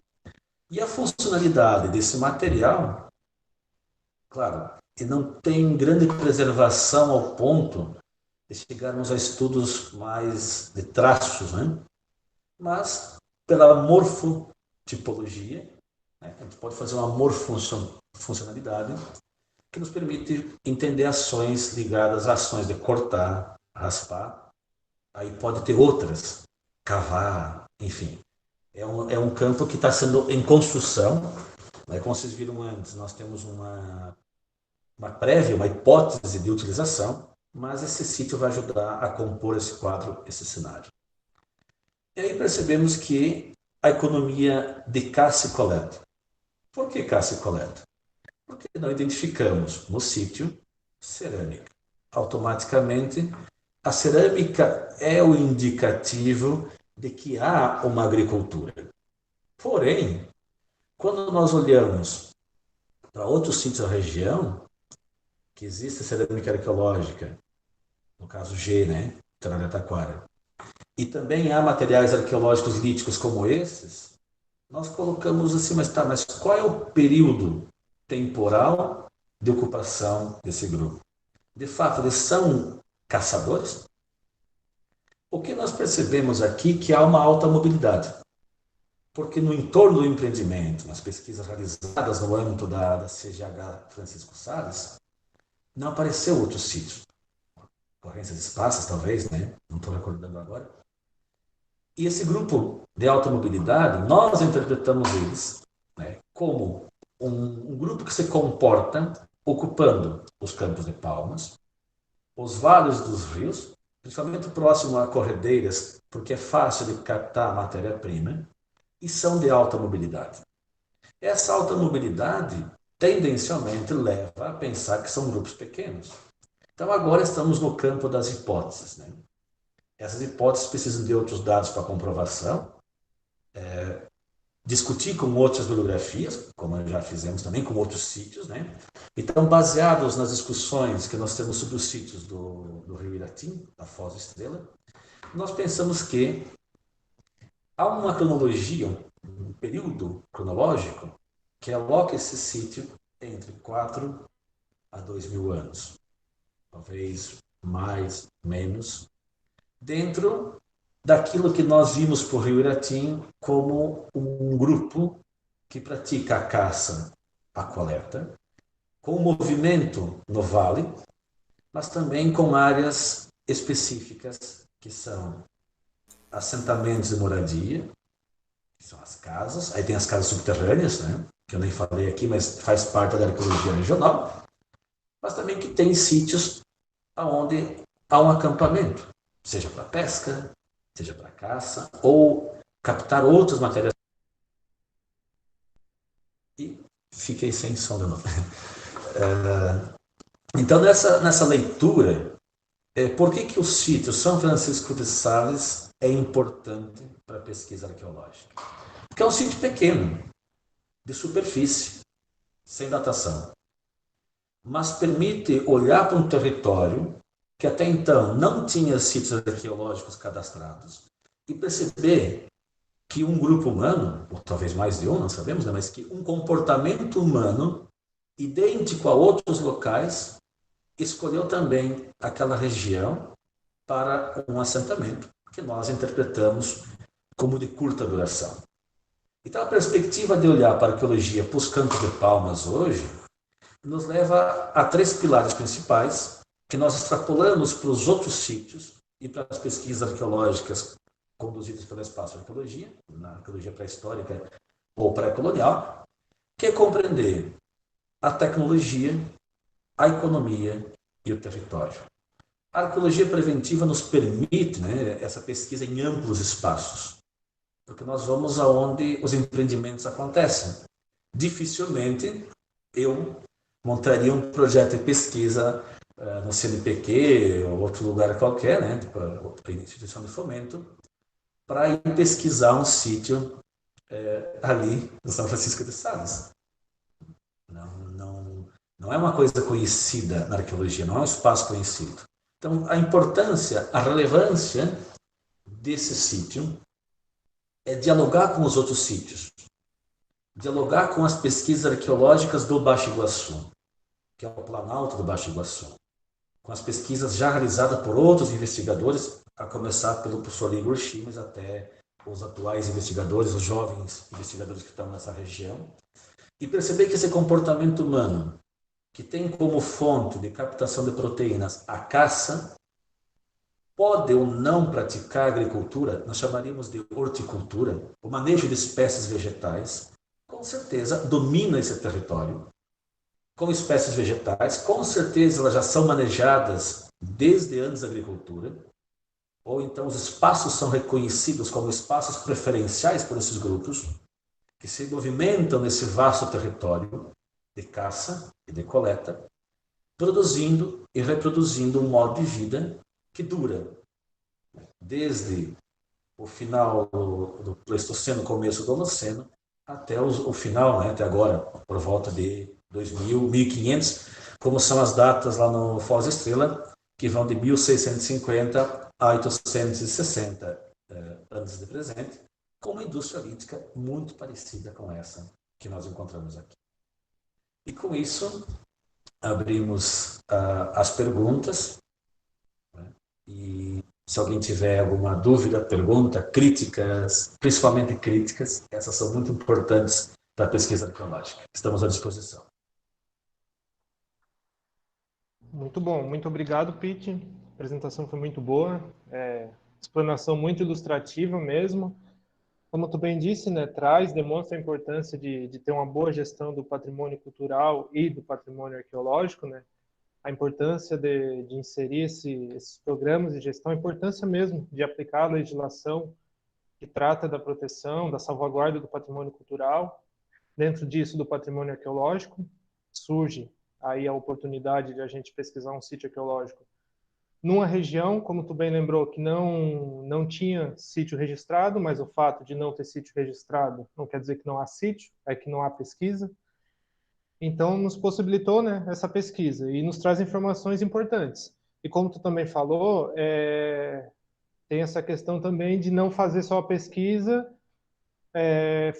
E a funcionalidade desse material, claro, que não tem grande preservação ao ponto de chegarmos a estudos mais de traços, né? Mas pela morfotipologia, né? A gente pode fazer uma morfofuncionalidade que nos permite entender ações ligadas a ações de cortar, raspar. Aí pode ter outras, cavar, enfim. É um campo que está sendo em construção. Né? Como vocês viram antes, nós temos uma prévia, uma hipótese de utilização, mas esse sítio vai ajudar a compor esse quadro, esse cenário. E aí percebemos que a economia de caça e coleta. Por que caça e coleta? Porque não identificamos no sítio cerâmica. Automaticamente, a cerâmica é o indicativo de que há uma agricultura. Porém, quando nós olhamos para outros sítios da região, que existe cerâmica arqueológica, no caso G, né, Tararataquara, e também há materiais arqueológicos líticos como esses, nós colocamos assim, mas qual é o período temporal de ocupação desse grupo? De fato, eles são caçadores? O que nós percebemos aqui é que há uma alta mobilidade, porque no entorno do empreendimento, nas pesquisas realizadas no âmbito da CGH Francisco Salles, não apareceu outro sítio. Ocorrências esparsas, talvez, né? Não estou recordando agora. E esse grupo de alta mobilidade, nós interpretamos eles, né, como um grupo que se comporta ocupando os campos de palmas, os vales dos rios, principalmente próximo a corredeiras, porque é fácil de captar a matéria-prima, e são de alta mobilidade. Essa alta mobilidade tendencialmente leva a pensar que são grupos pequenos. Então agora estamos no campo das hipóteses, né? Essas hipóteses precisam de outros dados para comprovação, discutir com outras bibliografias, como já fizemos também com outros sítios, né? Então, baseados nas discussões que nós temos sobre os sítios do Rio Iratim, da Foz do Estrela, nós pensamos que há uma cronologia, um período cronológico que aloca esse sítio entre 4 a 2 mil anos, talvez mais, menos, dentro daquilo que nós vimos por Rio Iratim como um grupo que pratica a caça, a coleta, com movimento no vale, mas também com áreas específicas que são assentamentos de moradia, que são as casas, aí tem as casas subterrâneas, né? que eu nem falei aqui, mas faz parte da arqueologia regional, mas também que tem sítios onde há um acampamento, seja para pesca, seja para caça, ou captar outras matérias. E fiquei sem som de novo. Então, nessa leitura, por que o sítio São Francisco de Sales é importante para a pesquisa arqueológica? Porque é um sítio pequeno, de superfície, sem datação, mas permite olhar para um território que até então não tinha sítios arqueológicos cadastrados e perceber que um grupo humano, ou talvez mais de um, não sabemos, né, mas que um comportamento humano idêntico a outros locais escolheu também aquela região para um assentamento que nós interpretamos como de curta duração. Então, a perspectiva de olhar para a arqueologia para os Campos de Palmas hoje nos leva a três pilares principais que nós extrapolamos para os outros sítios e para as pesquisas arqueológicas conduzidas pelo Espaço Arqueologia, na arqueologia pré-histórica ou pré-colonial, que é compreender a tecnologia, a economia e o território. A arqueologia preventiva nos permite, né, essa pesquisa em amplos espaços, porque nós vamos aonde os empreendimentos acontecem. Dificilmente eu montaria um projeto de pesquisa no CNPq ou outro lugar qualquer, né, outra instituição de fomento, para ir pesquisar um sítio ali no São Francisco de Sales. Não é uma coisa conhecida na arqueologia, não é um espaço conhecido. Então, a importância, a relevância desse sítio é dialogar com os outros sítios, dialogar com as pesquisas arqueológicas do Baixo Iguaçu, que é o Planalto do Baixo Iguaçu, com as pesquisas já realizadas por outros investigadores, a começar pelo professor Igor Chimes até os atuais investigadores, os jovens investigadores que estão nessa região, e perceber que esse comportamento humano, que tem como fonte de captação de proteínas a caça, pode ou não praticar agricultura, nós chamaríamos de horticultura, o manejo de espécies vegetais, com certeza domina esse território. Com espécies vegetais, com certeza elas já são manejadas desde antes da agricultura, ou então os espaços são reconhecidos como espaços preferenciais por esses grupos, que se movimentam nesse vasto território de caça e de coleta, produzindo e reproduzindo um modo de vida que dura desde o final do Pleistoceno, começo do Holoceno, até o final, né, até agora, por volta de 2000, 1500, como são as datas lá no Foz Estrela, que vão de 1650 a 860 antes de presente, com uma indústria lítica muito parecida com essa que nós encontramos aqui. E com isso, abrimos as perguntas, né? E se alguém tiver alguma dúvida, pergunta, críticas, principalmente críticas, essas são muito importantes para a pesquisa arqueológica. Estamos à disposição. Muito bom, muito obrigado, Pete. A apresentação foi muito boa, explanação muito ilustrativa mesmo. Como tu bem disse, né, demonstra a importância de ter uma boa gestão do patrimônio cultural e do patrimônio arqueológico, né? A importância de inserir esses programas de gestão, a importância mesmo de aplicar a legislação que trata da proteção, da salvaguarda do patrimônio cultural. Dentro disso, do patrimônio arqueológico, surge aí a oportunidade de a gente pesquisar um sítio arqueológico numa região, como tu bem lembrou, que não tinha sítio registrado, mas o fato de não ter sítio registrado não quer dizer que não há sítio, é que não há pesquisa. Então, nos possibilitou, né, essa pesquisa e nos traz informações importantes. E como tu também falou, tem essa questão também de não fazer só a pesquisa,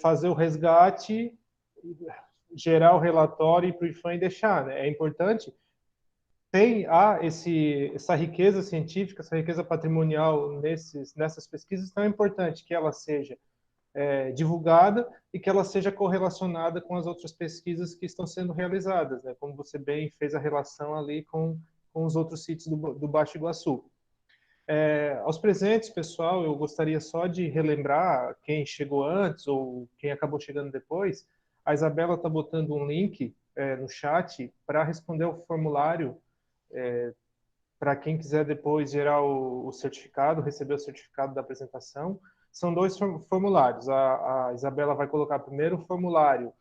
fazer o resgate, gerar o relatório e para o IFAM e deixar. Né? É importante. Há essa riqueza científica, essa riqueza patrimonial nessas pesquisas, então é importante que ela seja divulgada e que ela seja correlacionada com as outras pesquisas que estão sendo realizadas, né? Como você bem fez a relação ali com os outros sítios do Baixo Iguaçu. Aos presentes, pessoal, eu gostaria só de relembrar quem chegou antes ou quem acabou chegando depois, A Isabela está botando um link no chat para responder o formulário para quem quiser depois gerar o certificado, receber o certificado da apresentação. São 2 formulários. A Isabela vai colocar primeiro o formulário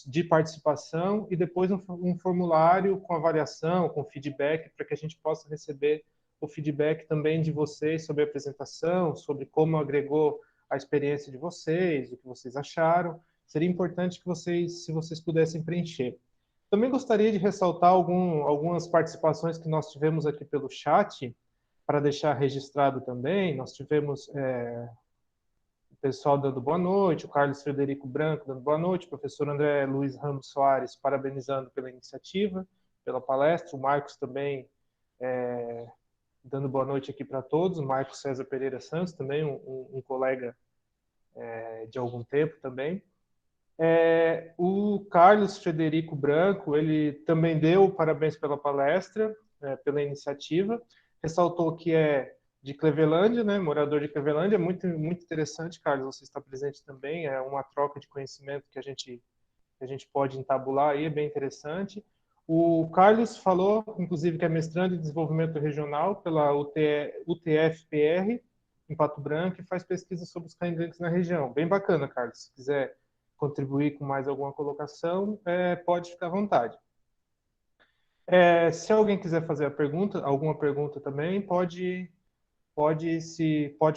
de participação e depois um formulário com avaliação, com feedback, para que a gente possa receber o feedback também de vocês sobre a apresentação, sobre como agregou a experiência de vocês, o que vocês acharam. Seria importante que vocês, se vocês pudessem preencher. Também gostaria de ressaltar algumas participações que nós tivemos aqui pelo chat, para deixar registrado também. Nós tivemos o pessoal dando boa noite, o Carlos Frederico Branco dando boa noite, o professor André Luiz Ramos Soares parabenizando pela iniciativa, pela palestra, o Marcos também dando boa noite aqui para todos, o Marcos César Pereira Santos, também um colega de algum tempo também. O Carlos Frederico Branco, ele também deu parabéns pela palestra, pela iniciativa, ressaltou que é de Clevelândia, né, morador de Clevelândia. Muito, muito interessante, Carlos, você está presente também, é uma troca de conhecimento que a gente pode entabular aí, é bem interessante. O Carlos falou, inclusive, que é mestrando em desenvolvimento regional pela UTFPR, em Pato Branco, e faz pesquisa sobre os candidatos na região. Bem bacana, Carlos. Se quiser contribuir com mais alguma colocação, pode ficar à vontade. Se alguém quiser fazer alguma pergunta também, pode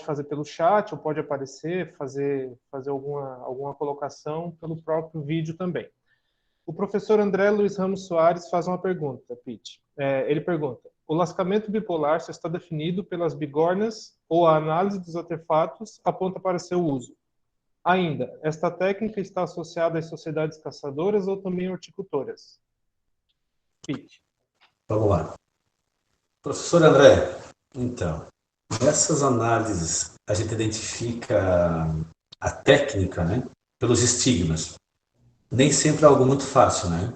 fazer pelo chat, ou pode aparecer, fazer alguma colocação pelo próprio vídeo também. O professor André Luiz Ramos Soares faz uma pergunta, Pete. Ele pergunta: o lascamento bipolar só está definido pelas bigornas ou a análise dos artefatos aponta para seu uso? Ainda, esta técnica está associada às sociedades caçadoras ou também horticultoras? Pete. Vamos lá. Professor André, então, nessas análises a gente identifica a técnica, né, pelos estigmas. Nem sempre é algo muito fácil, né?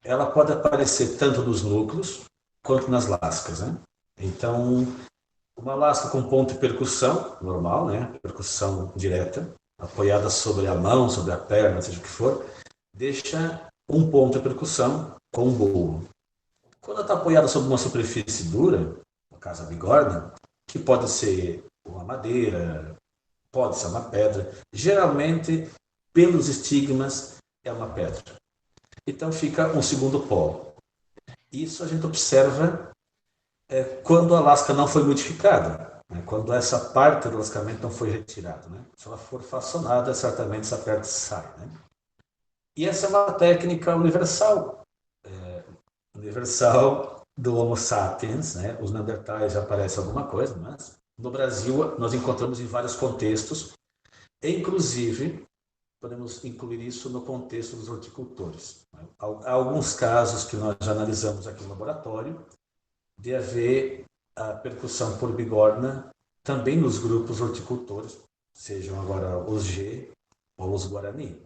Ela pode aparecer tanto nos núcleos quanto nas lascas, né? Então, uma lasca com ponto de percussão, normal, né? Percussão direta, apoiada sobre a mão, sobre a perna, seja o que for, deixa um ponto de percussão com um bulbo. Quando ela está apoiada sobre uma superfície dura, no caso a bigorna, que pode ser uma madeira, pode ser uma pedra, geralmente, pelos estigmas, é uma pedra. Então fica um segundo polo. Isso a gente observa quando a lasca não foi modificada, né? Quando essa parte do lascamento não foi retirada. Né? Se ela for façonada, certamente essa parte sai. Né? E essa é uma técnica universal, do Homo sapiens. Né? Os neandertais já aparece alguma coisa, mas no Brasil nós encontramos em vários contextos, inclusive podemos incluir isso no contexto dos horticultores. Há alguns casos que nós já analisamos aqui no laboratório de haver a percussão por bigorna também nos grupos horticultores, sejam agora os G ou os Guarani,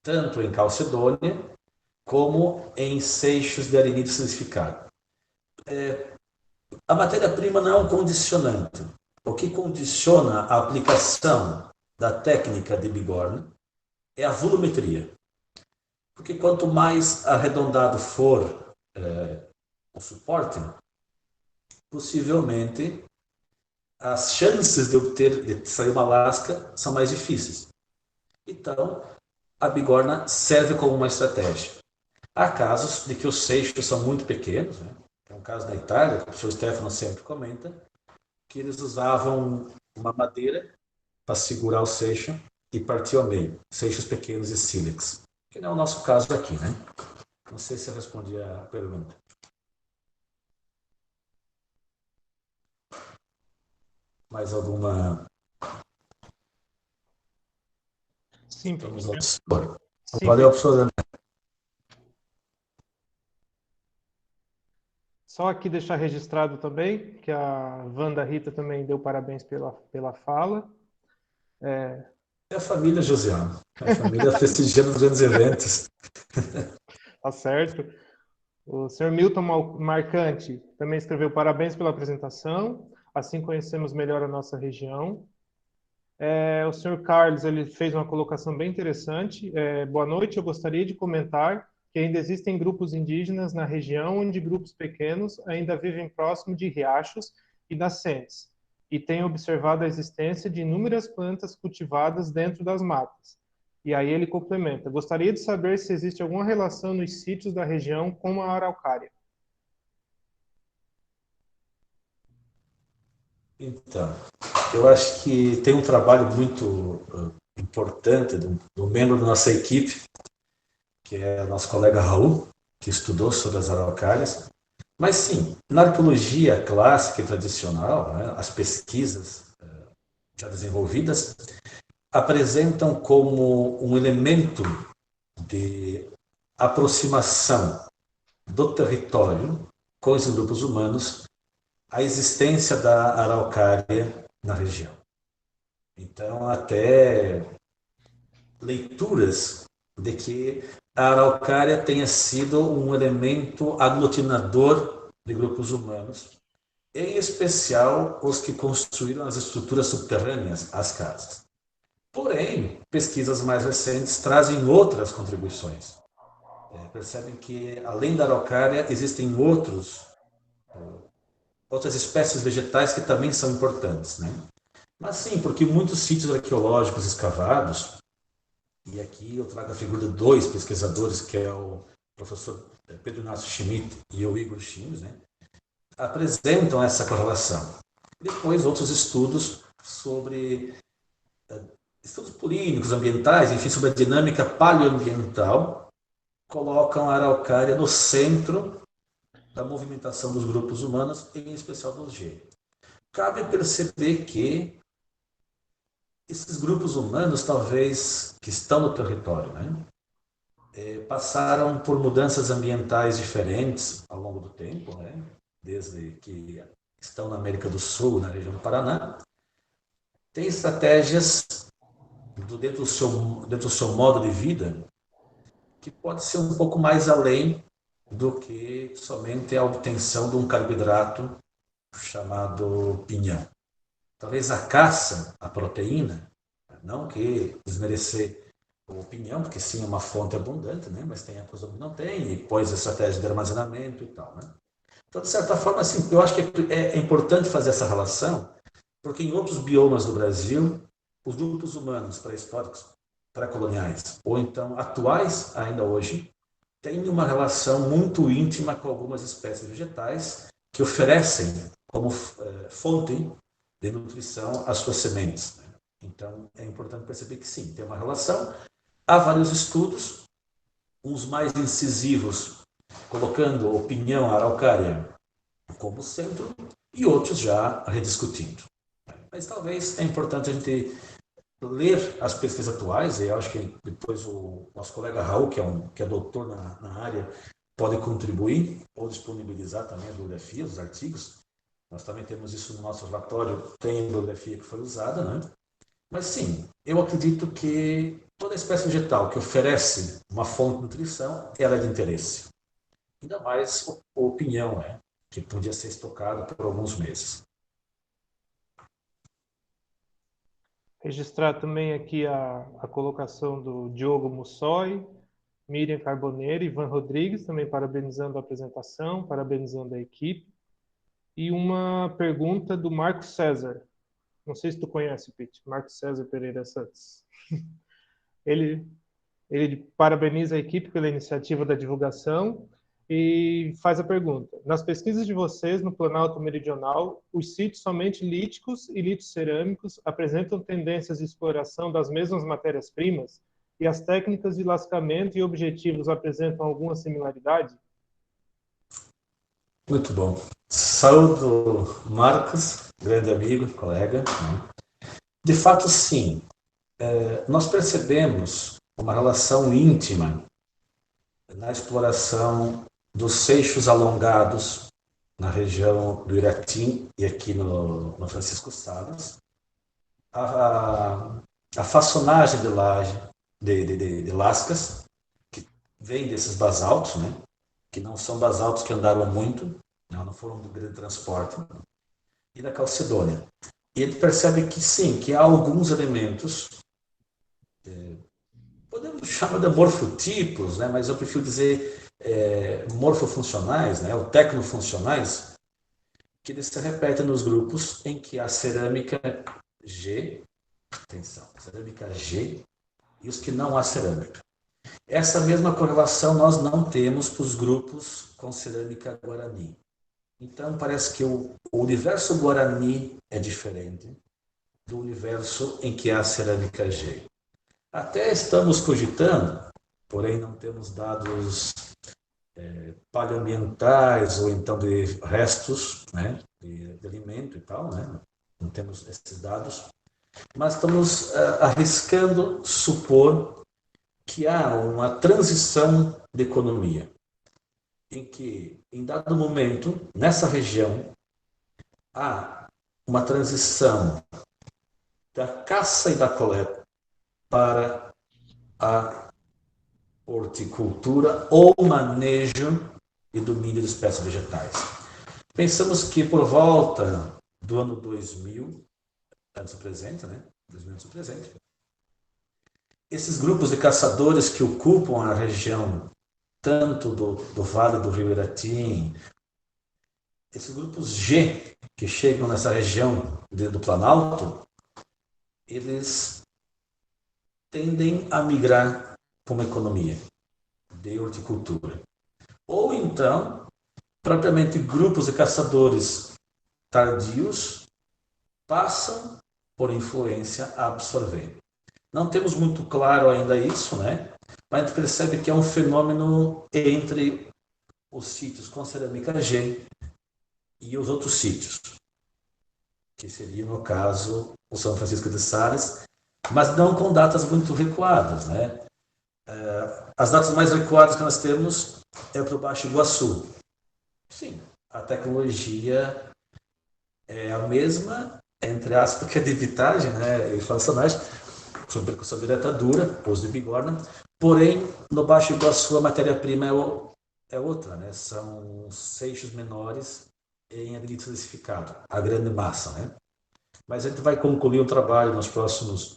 tanto em Calcedônia como em seixos de arenito silicificado. A matéria-prima não é um condicionante. O que condiciona a aplicação da técnica de bigorna é a volumetria. Porque quanto mais arredondado for o suporte, possivelmente as chances de sair uma lasca são mais difíceis. Então, a bigorna serve como uma estratégia. Há casos de que os seixos são muito pequenos, né? É um caso da Itália, que o professor Stefano sempre comenta, que eles usavam uma madeira para segurar o seixo e partir ao meio, seixos pequenos e sílex, que não é o nosso caso aqui, né? Não sei se eu respondi a pergunta. Mais alguma? Sim, Vamos sim, Valeu, professor André. Só aqui deixar registrado também que a Wanda Rita também deu parabéns pela fala. É a família Josiano. A família prestigiando os grandes eventos. Tá certo. O senhor Milton Marcante também escreveu parabéns pela apresentação. Assim conhecemos melhor a nossa região. O senhor Carlos, ele fez uma colocação bem interessante. Boa noite, eu gostaria de comentar que ainda existem grupos indígenas na região onde grupos pequenos ainda vivem próximo de riachos e nascentes, e têm observado a existência de inúmeras plantas cultivadas dentro das matas. E aí ele complementa: gostaria de saber se existe alguma relação nos sítios da região com a araucária. Então, eu acho que tem um trabalho muito importante do membro da nossa equipe, que é nosso colega Raul, que estudou sobre as araucárias. Mas sim, na arqueologia clássica e tradicional, né, as pesquisas já desenvolvidas apresentam como um elemento de aproximação do território com os grupos humanos a existência da araucária na região. Então, até leituras de que a araucária tenha sido um elemento aglutinador de grupos humanos, em especial os que construíram as estruturas subterrâneas, as casas. Porém, pesquisas mais recentes trazem outras contribuições. Percebem que, além da araucária, existem outras espécies vegetais que também são importantes, né? Mas sim, porque muitos sítios arqueológicos escavados, e aqui eu trago a figura de dois pesquisadores, que é o professor Pedro Inácio Schmidt e o Igor Chimes, né, apresentam essa correlação. Depois, outros estudos sobre estudos políticos, ambientais, enfim, sobre a dinâmica paleoambiental, colocam a araucária no centro da movimentação dos grupos humanos, em especial dos gêmeos. Cabe perceber que esses grupos humanos, talvez, que estão no território, né, passaram por mudanças ambientais diferentes ao longo do tempo, né, desde que estão na América do Sul, na região do Paraná. Tem estratégias dentro do seu modo de vida que pode ser um pouco mais além do que somente a obtenção de um carboidrato chamado pinhão. Talvez a caça à proteína, não que desmerecer o pinhão, porque sim é uma fonte abundante, né? Mas tem a coisa que não tem, e depois a estratégia de armazenamento e tal. Né? Então, de certa forma, assim, eu acho que é importante fazer essa relação, porque em outros biomas do Brasil, os grupos humanos pré-históricos, pré-coloniais, ou então atuais ainda hoje, têm uma relação muito íntima com algumas espécies vegetais que oferecem como fonte de nutrição às suas sementes. Né? Então, é importante perceber que sim, tem uma relação. Há vários estudos, uns mais incisivos, colocando o pinhão, a araucária como centro, e outros já rediscutindo. Mas talvez é importante a gente ler as pesquisas atuais, e eu acho que depois o nosso colega Raul, que é doutor na área, pode contribuir ou disponibilizar também as biografias, os artigos. Nós também temos isso no nosso relatório, tem a bibliografia que foi usada, né? Mas sim, eu acredito que toda espécie vegetal que oferece uma fonte de nutrição, ela é de interesse. Ainda mais o pinhão, né? Que podia ser estocado por alguns meses. Registrar também aqui a colocação do Diogo Mussoi, Miriam Carboneiro, Ivan Rodrigues, também parabenizando a apresentação, parabenizando a equipe. E uma pergunta do Marco César. Não sei se tu conhece, Pete. Marco César Pereira Santos. Ele, ele parabeniza a equipe pela iniciativa da divulgação e faz a pergunta: nas pesquisas de vocês no Planalto Meridional, os sítios somente líticos e litocerâmicos apresentam tendências de exploração das mesmas matérias-primas e as técnicas de lascamento e objetivos apresentam alguma similaridade? Muito bom. Saúdo Marcos, grande amigo, colega. De fato, sim. Nós percebemos uma relação íntima na exploração dos seixos alongados na região do Irati e aqui no Francisco Salles. A façonagem de laje, de lascas, que vem desses basaltos, né? Que não são basaltos que andaram muito, não foram de grande transporte, e da calcedônia. E ele percebe que sim, que há alguns elementos, podemos chamar de morfotipos, né? Mas eu prefiro dizer morfofuncionais, né? Ou tecnofuncionais, que eles se repetem nos grupos em que a cerâmica G, atenção, cerâmica G, e os que não há cerâmica. Essa mesma correlação nós não temos para os grupos com cerâmica Guarani. Então, parece que o universo Guarani é diferente do universo em que há cerâmica G. Até estamos cogitando, porém não temos dados paleoambientais ou então de restos, né, de alimento e tal, né? Não temos esses dados, mas estamos arriscando supor que há uma transição de economia, em que, em dado momento, nessa região, há uma transição da caça e da coleta para a horticultura ou manejo e domínio de espécies vegetais. Pensamos que por volta do ano 2000, antes do presente, né? 2000 antes do presente, esses grupos de caçadores que ocupam a região tanto do Vale do Rio Iratim, esses grupos G que chegam nessa região do Planalto, eles tendem a migrar para uma economia de horticultura. Ou então, propriamente grupos de caçadores tardios passam por influência a absorver. Não temos muito claro ainda isso, né? Mas a gente percebe que é um fenômeno entre os sítios com cerâmica G e os outros sítios, que seria, no caso, o São Francisco de Sales, mas não com datas muito recuadas, né? As datas mais recuadas que nós temos é para o Baixo Iguaçu. Sim, a tecnologia é a mesma, entre aspas, que a de bitagem, né, e inflacionagem, sobre percussão direta dura, pouso de bigorna, porém, no Baixo Iguaçu a matéria-prima é outra, né? São seixos menores em arenito silicificado, a grande massa, né? Mas a gente vai concluir o trabalho nos próximos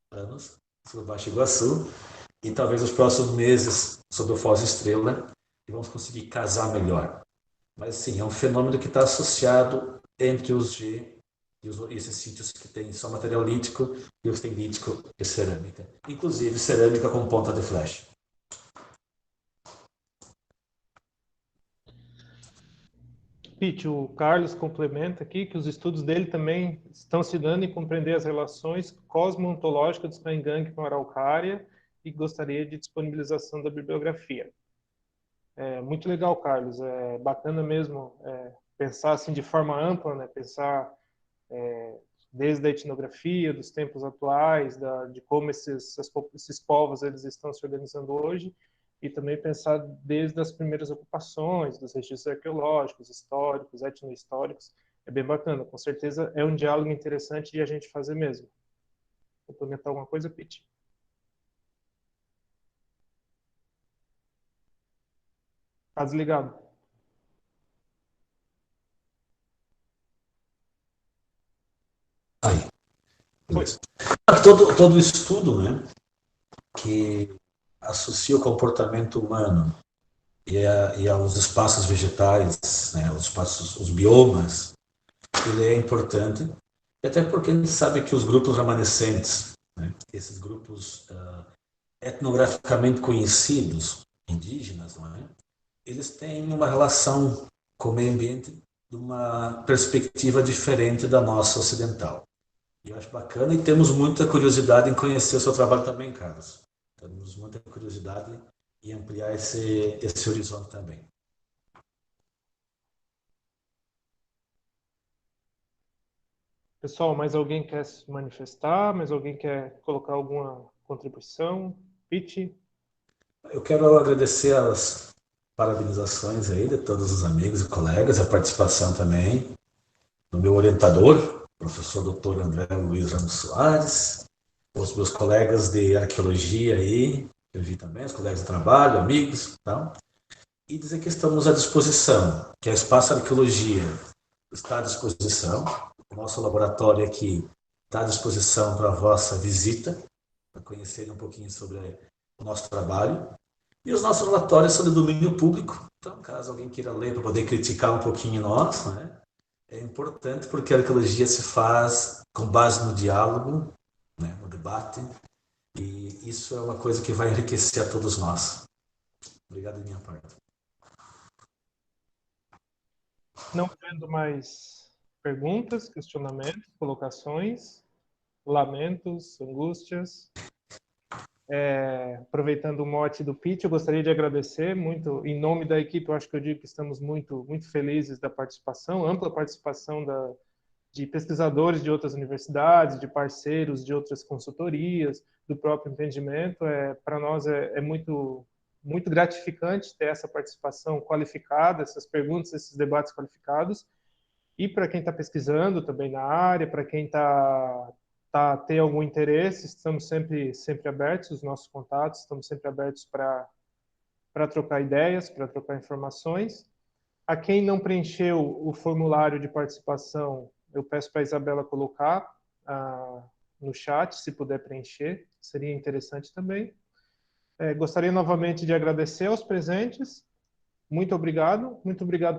anos sobre o Baixo Iguaçu e talvez nos próximos meses sobre o Foz Estrela e vamos conseguir casar melhor. Mas sim, é um fenômeno que está associado entre os G e esses sítios que têm só material lítico e os que têm lítico e cerâmica. Inclusive cerâmica com ponta de flecha. Pete, o Carlos complementa aqui que os estudos dele também estão se dando em compreender as relações cosmo-ontológicas dos Caingangue com a araucária e gostaria de disponibilização da bibliografia. Muito legal, Carlos. É bacana mesmo pensar assim de forma ampla, né? Pensar desde a etnografia, dos tempos atuais, de como esses povos eles estão se organizando hoje, e também pensar desde as primeiras ocupações, dos registros arqueológicos, históricos, etnohistóricos. É bem bacana. Com certeza é um diálogo interessante de a gente fazer mesmo. Complementar alguma coisa, Pete? Tá desligado. Aí, Foi. beleza. Todo estudo, né, que associa o comportamento humano e aos espaços vegetais, né, os biomas, ele é importante, até porque a gente sabe que os grupos remanescentes, né, esses grupos etnograficamente conhecidos, indígenas, não é? Eles têm uma relação com o meio ambiente de uma perspectiva diferente da nossa ocidental. E eu acho bacana e temos muita curiosidade em conhecer o seu trabalho também, Carlos. Temos muita curiosidade em ampliar esse horizonte também. Pessoal, mais alguém quer se manifestar? Mais alguém quer colocar alguma contribuição? Pete? Eu quero agradecer as parabenizações aí de todos os amigos e colegas, a participação também do meu orientador, professor Dr. André Luiz Ramos Soares, os meus colegas de arqueologia aí, que eu vi também, os colegas de trabalho, amigos, tal, e dizer que estamos à disposição, que a Espaço Arqueologia está à disposição O nosso laboratório aqui está à disposição para a vossa visita, para conhecerem um pouquinho sobre o nosso trabalho. E os nossos relatórios são de domínio público, então, caso alguém queira ler para poder criticar um pouquinho nós, né, é importante porque a arqueologia se faz com base no diálogo, né, no debate, e isso é uma coisa que vai enriquecer a todos nós. Obrigado da minha parte. Não vendo mais perguntas, questionamentos, colocações, lamentos, angústias. Aproveitando o mote do Pitch, eu gostaria de agradecer muito, em nome da equipe, eu acho que eu digo que estamos muito felizes da participação, ampla participação de pesquisadores de outras universidades, de parceiros de outras consultorias, do próprio empreendimento. Para nós é muito gratificante ter essa participação qualificada, essas perguntas, esses debates qualificados. E para quem está pesquisando também na área, para quem tem algum interesse, estamos sempre abertos, os nossos contatos, estamos sempre abertos para trocar ideias, para trocar informações. A quem não preencheu o formulário de participação, eu peço para a Isabela colocar no chat, se puder preencher, seria interessante também. Gostaria novamente de agradecer aos presentes. Muito obrigado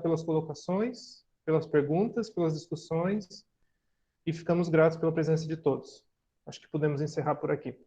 pelas colocações, pelas perguntas, pelas discussões, e ficamos gratos pela presença de todos. Acho que podemos encerrar por aqui.